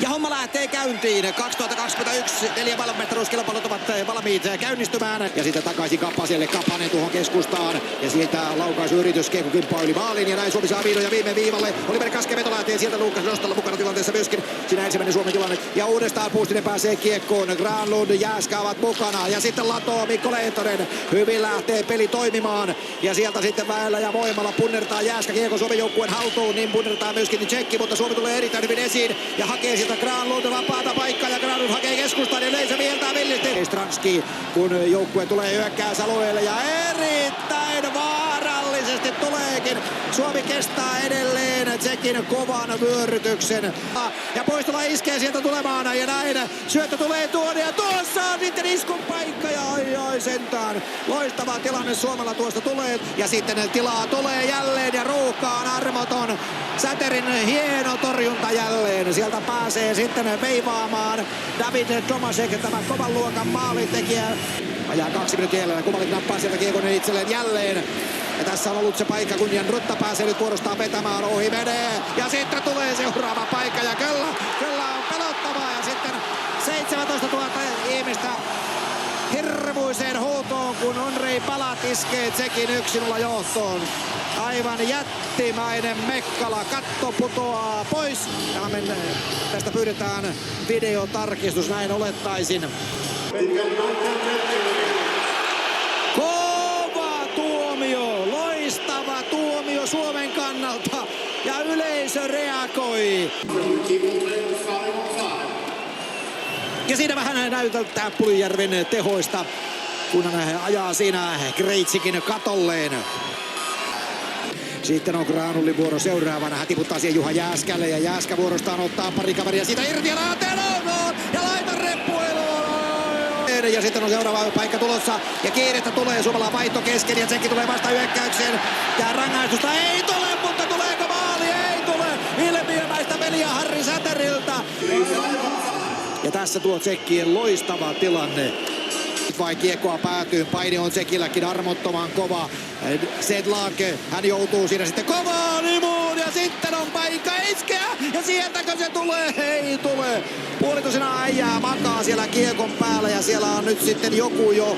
Ja homma lähtee käyntiin. 2021 4 maailmanmestaruuskilpailut ovat valmiit käynnistymään. Ja sitten takaisin Kappaselle. Kapanen tuohon keskustaan. Ja sieltä laukaisyritys. Kiekko kimppaa yli maalin. Ja näin Suomi saa vihdoin ja viime viivalle. Oliver Kaskeveto lähtee sieltä Luukas Nostalla mukana tilanteessa myöskin. Siinä ensimmäinen Suomen tilanne. Ja uudestaan Puustinen pääsee kiekkoon. Granlund, Jääskä ovat mukana. Ja sitten latoo Mikko Lehtonen. Hyvin lähtee peli toimimaan. Ja sieltä sitten väellä ja voimalla punnertaa Jääskä kiekko Suomen joukkueen haltuun. Niin punnertaa myöskin Tsekki, mutta Suomi tulee erittäin hyvin esiin. Ja hakee sieltä Granlund vapaata paikkaa. Ja Granlund hakee keskustaan ja yleisö mieltää villisti. Stranski, kun joukkue tulee hyökkäysalueelle ja erittäin vaarallisesti tuleekin. Suomi kestää edelleen Tsekin kovan vyörytyksen. Ja poistola iskee sieltä tulemaan ja näin. Syöttö tulee tuonne ja tuossa on sitten iskun paikka ja ai sentään. Loistava tilanne Suomella tuosta tulee. Ja sitten tilaa tulee jälleen ja ruuhka on armoton. Säterin hieno torjunta jälleen. Sieltä pääsee sitten veivaamaan David Tomasek, tämä kovan luokan maalintekijä. Ajaa 2 minuuttia jäljellä. Kumalik nappaa sieltä kiekon itselleen jälleen. Ja tässä on ollut se paikka, kun Jan Rutta pääsee nyt vuorostaan vetämään. Ohi menee. Ja sitten tulee seuraava paikka. Ja kyllä on pelottavaa. Ja sitten 17 000 ihmistä hirmuiseen huutoon, kun Ondrej Palat iskee Tsekin 1-0 johtoon. Aivan jättimäinen Mekkala. Katto putoaa pois. Ja tästä pyydetään videotarkistus, näin olettaisin. Kova tuomio, loistava tuomio Suomen kannalta ja yleisö reagoi. Ja siinä vähän näyteltää Puljujärven tehoista, kun hän ajaa siinä Greitsikin katolleen. Sitten on Granlundin vuoro seuraavana. Hän tiputtaa siihen Juha Jääskälle ja Jääskä vuorostaan ottaa pari kaveria siitä irti ja lähtee ja laita reppuiluun. Ja sitten on seuraava paikka tulossa ja kiirettä tulee. Suomella vaihto kesken ja Tsekki tulee vasta hyökkäykseen. Ja rangaistusta ei tule, mutta tuleeko maali? Ei tule. Ilmiömäistä peliä Harri Säteriltä. Ja tässä tuo Tsekkien loistava tilanne. Vai kiekkoa päätyy. Paine on Tsekilläkin armottoman kova. Sedlak, hän joutuu siinä sitten kovaan imuun ja sitten on paikka iskeä. Ja sieltäkö se tulee? Ei tule. Puolitusena äijää makaa siellä kiekon päällä ja siellä on nyt sitten joku jo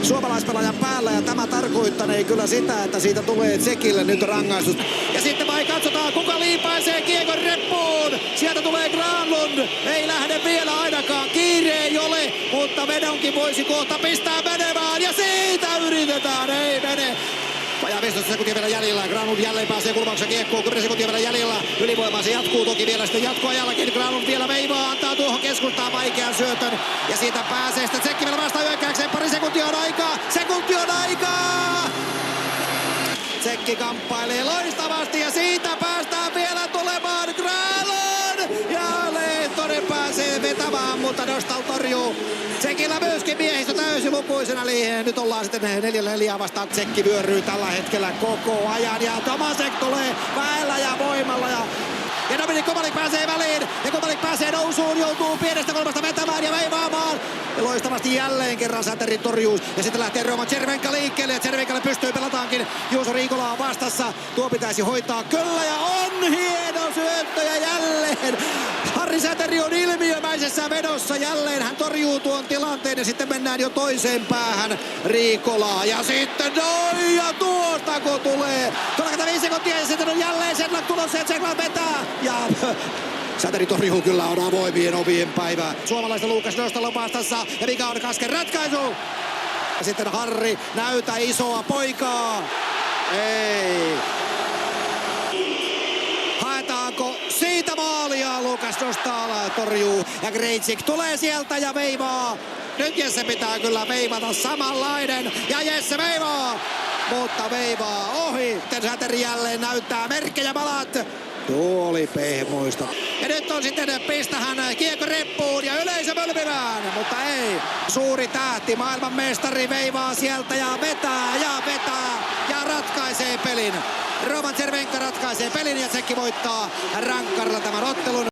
suomalaispelaajan päällä ja tämä tarkoittanee kyllä sitä, että siitä tulee Tsekille nyt rangaistus. Ja sitten vai katsotaan, kuka liipaisee kiekon reppuun. Sieltä tulee Granlund. Ei lähde vielä ainakaan. Kiire ei ole, mutta vedonkin voisi kohta pistää menemään. Ja siitä yritetään. Ei mene. Vajaa 15 sekuntia vielä jäljellä. Granlund jälleen pääsee kulmauksessa kiekkoon. 10 sekuntia vielä jäljellä. Ylivoimaa se jatkuu toki vielä sitten jatkoajallakin. Granlund vielä veivaa, antaa tuohon keskustaan vaikean syötön. Ja siitä pääsee sitten Tsekki vielä vasta hyökkäykseen. Pari sekuntia on aikaa. Sekunti on aikaa! Tsekki kamppailee loistavasti ja siitä päästään vielä tulemaan Granlund! Ja Lehtonen pääsee vetämään, mutta Nostal torjuu. Tsekillä myöskin miehistö täysilukuisena, eli nyt ollaan sitten 4-4 vastaan. Tsekki vyöryy tällä hetkellä koko ajan ja Tomasek tulee väellä ja voimalla ja Dominik Kubalik pääsee väliin ja Kubalik pääsee nousuun, joutuu pienestä kolmasta vetämään ja veivaamaan. Ja loistavasti jälleen kerran Säterin torjuu ja sitten lähtee Roman Cervenka liikkeelle ja Cervenkalle pystyy pelataankin. Juuso Riikola on vastassa, tuo pitäisi hoitaa kyllä ja on hieno syöttö ja jälleen. Harri Säteri on ilmiömäisessä vedossa jälleen, hän torjuu tuon tilanteen ja sitten mennään jo toiseen päähän Riikolaa ja sitten noin ja tuosta kun tulee 35 sekuntia ja sitten on jälleen Sedlak tulossa ja Sedlak vetää ja Säteri torjuu kyllä, on avoimien ovien päivä. Suomalaista Luukas Nostalo vastassa ja mikä on Kasken ratkaisu? Ja sitten Harri näytä isoa poikaa. Ei. Haetaanko siitä maalia? Luukas Nostal torjuu ja Greitsik tulee sieltä ja veivaa. Nyt Jesse pitää kyllä veivata samanlainen ja Jesse veivaa. Mutta veivaa ohi. Sitten Säteri jälleen näyttää merkkejä Palat. Tuo oli pehmoista. Ja nyt on sitten pistähän kiekko reppuun ja yleisö mölmivään, mutta ei. Suuri tähti, maailmanmestari veivaa sieltä ja vetää ja ratkaisee pelin. Roman Cervenka ratkaisee pelin ja Tsekki voittaa rankkarilla tämän ottelun.